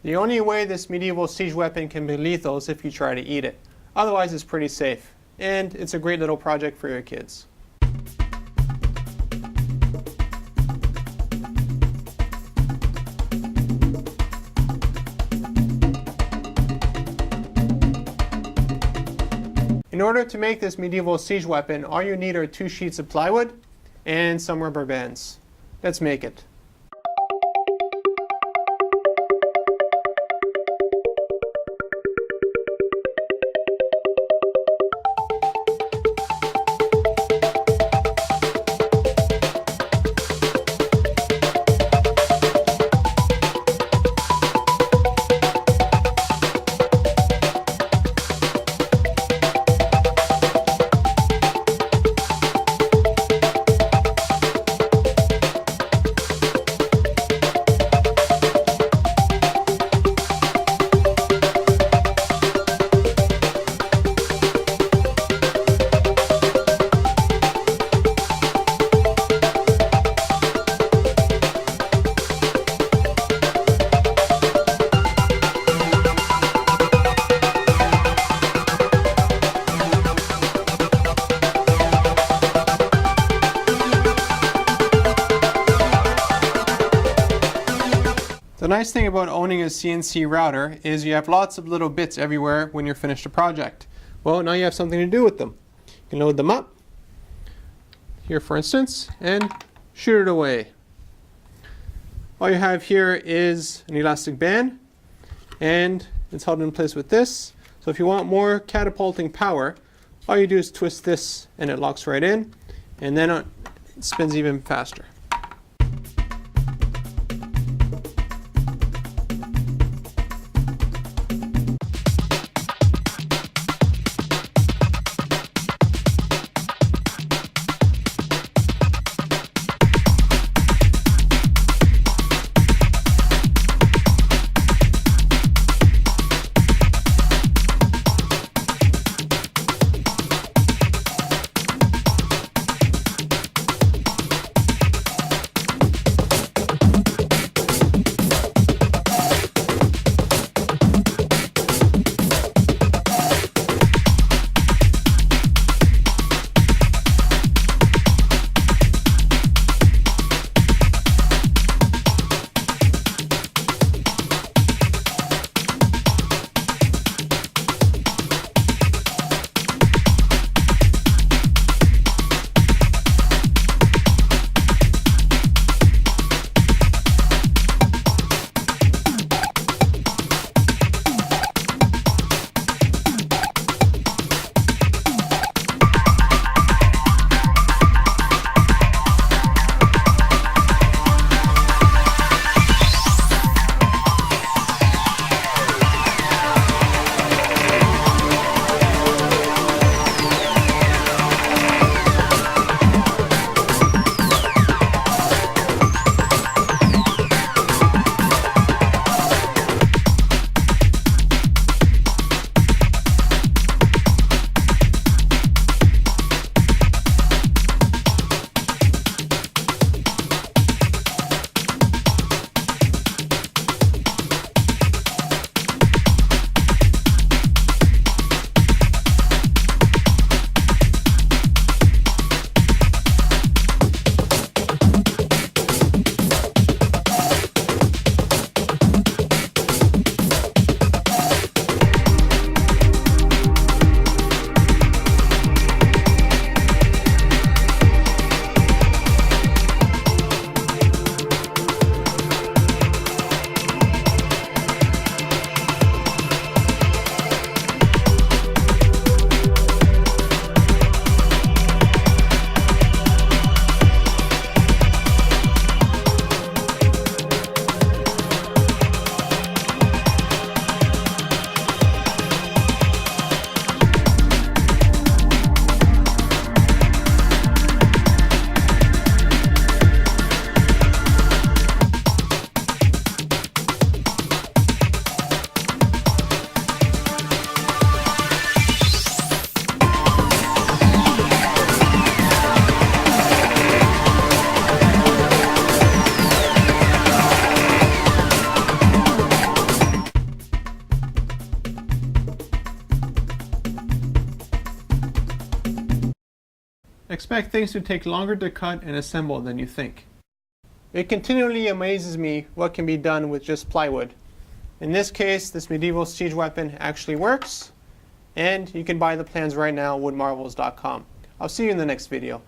The only way this medieval siege weapon can be lethal is if you try to eat it. Otherwise it's pretty safe, and it's a great little project for your kids. In order to make this medieval siege weapon, all you need are 2 sheets of plywood and some rubber bands. Let's make it. The nice thing about owning a CNC router is you have lots of little bits everywhere when you're finished a project. Well, now you have something to do with them. You can load them up, here for instance, and shoot it away. All you have here is an elastic band, and it's held in place with this. So if you want more catapulting power, all you do is twist this and it locks right in, and then it spins even faster. expect things to take longer to cut and assemble than you think. It continually amazes me what can be done with just plywood. In this case, this medieval siege weapon actually works, and you can buy the plans right now at woodmarvels.com. I'll see you in the next video.